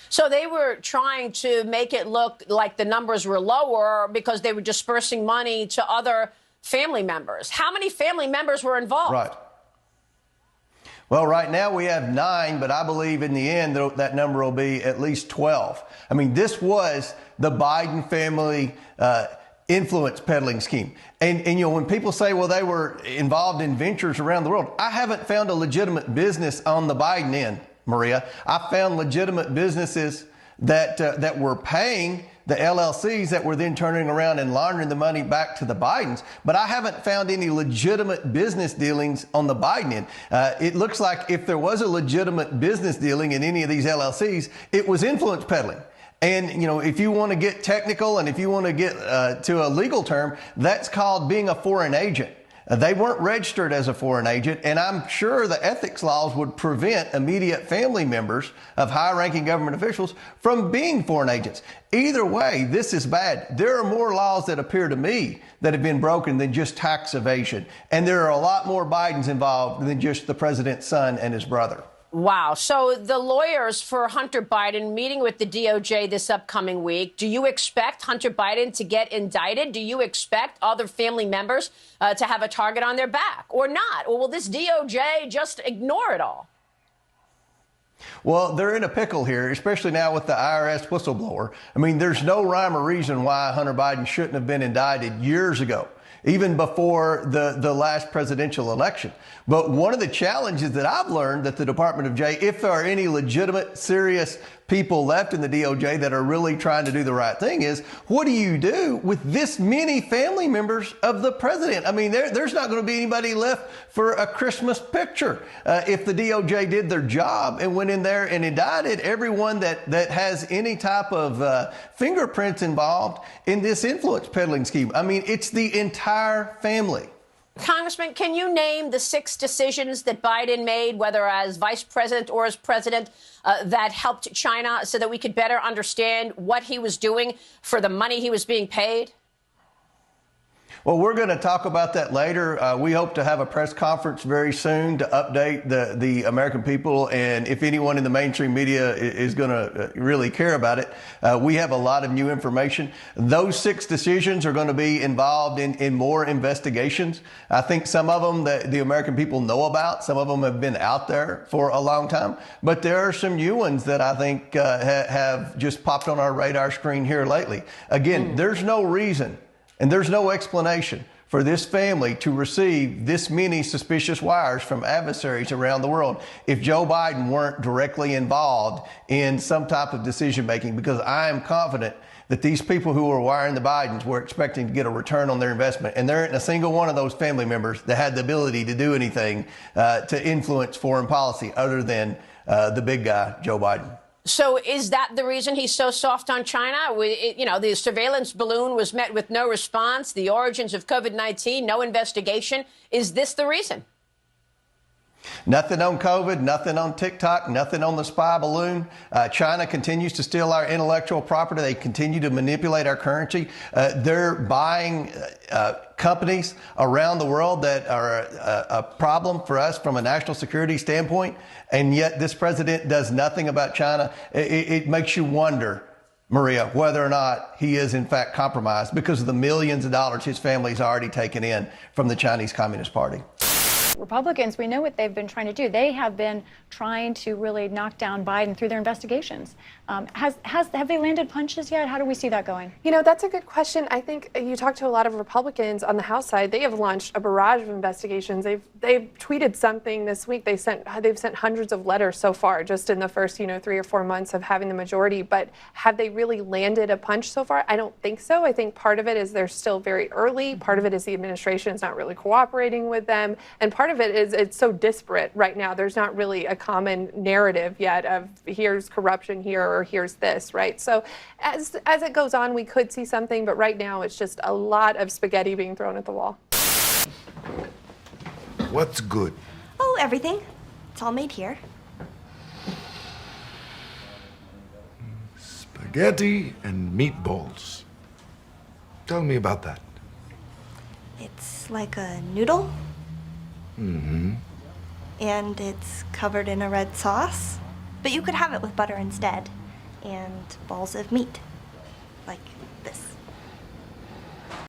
So they were trying to make it look like the numbers were lower because they were dispersing money to other family members. How many family members were involved? Right. Well, right now we have 9, but I believe in the end that number will be at least 12. I mean, this was the Biden family influence peddling scheme. And you know, when people say, well, they were involved in ventures around the world, I haven't found a legitimate business on the Biden end, Maria. I found legitimate businesses that were paying the LLCs that were then turning around and laundering the money back to the Bidens. But I haven't found any legitimate business dealings on the Biden end. It looks like if there was a legitimate business dealing in any of these LLCs, it was influence peddling. And, you know, if you want to get technical and if you want to get to a legal term, that's called being a foreign agent. They weren't registered as a foreign agent, and I'm sure the ethics laws would prevent immediate family members of high-ranking government officials from being foreign agents. Either way, this is bad. There are more laws that appear to me that have been broken than just tax evasion, and there are a lot more Bidens involved than just the president's son and his brother. Wow. So the lawyers for Hunter Biden meeting with the DOJ this upcoming week. Do you expect Hunter Biden to get indicted? Do you expect other family members to have a target on their back or not? Or will this DOJ just ignore it all? Well, they're in a pickle here, especially now with the IRS whistleblower. I mean, there's no rhyme or reason why Hunter Biden shouldn't have been indicted years ago, even before the last presidential election. But one of the challenges that I've learned that the Department of Justice, if there are any legitimate, serious people left in the DOJ that are really trying to do the right thing, is what do you do with this many family members of the president? I mean, there's not going to be anybody left for a Christmas picture. If the DOJ did their job and went in there and indicted everyone that has any type of fingerprints involved in this influence peddling scheme. I mean, it's the entire family. Congressman, can you name the 6 decisions that Biden made, whether as vice president or as president, that helped China so that we could better understand what he was doing for the money he was being paid? Well, we're going to talk about that later. We hope to have a press conference very soon to update the American people. And if anyone in the mainstream media is going to really care about it, we have a lot of new information. Those 6 decisions are going to be involved in more investigations. I think some of them that the American people know about. Some of them have been out there for a long time. But there are some new ones that I think have just popped on our radar screen here lately. Again, there's no reason and there's no explanation for this family to receive this many suspicious wires from adversaries around the world if Joe Biden weren't directly involved in some type of decision making, because I am confident that these people who were wiring the Bidens were expecting to get a return on their investment. And there isn't a single one of those family members that had the ability to do anything to influence foreign policy other than the big guy, Joe Biden. So is that the reason he's so soft on China? You know, the surveillance balloon was met with no response. The origins of COVID-19, no investigation. Is this the reason? Nothing on COVID, nothing on TikTok, nothing on the spy balloon. China continues to steal our intellectual property. They continue to manipulate our currency. They're buying companies around the world that are a problem for us from a national security standpoint. And yet this president does nothing about China. It makes you wonder, Maria, whether or not he is in fact compromised because of the millions of dollars his family's already taken in from the Chinese Communist Party. Republicans, we know what they've been trying to do. They have been trying to really knock down Biden through their investigations. Have they landed punches yet? How do we see that going? You know, that's a good question. I think you talk to a lot of Republicans on the House side. They have launched a barrage of investigations. They've tweeted something this week. They've sent hundreds of letters so far, just in the first 3 or 4 months of having the majority. But have they really landed a punch so far? I don't think so. I think part of it is they're still very early. Part of it is the administration is not really cooperating with them, and part of it is it's so disparate right now. There's not really a common narrative yet of here's corruption here or here's this, right? So as it goes on, we could see something, but right now it's just a lot of spaghetti being thrown at the wall. What's good? Oh, everything. It's all made here. Spaghetti and meatballs. Tell me about that. It's like a noodle. Mm-hmm. And it's covered in a red sauce. But you could have it with butter instead. and balls of meat, like this.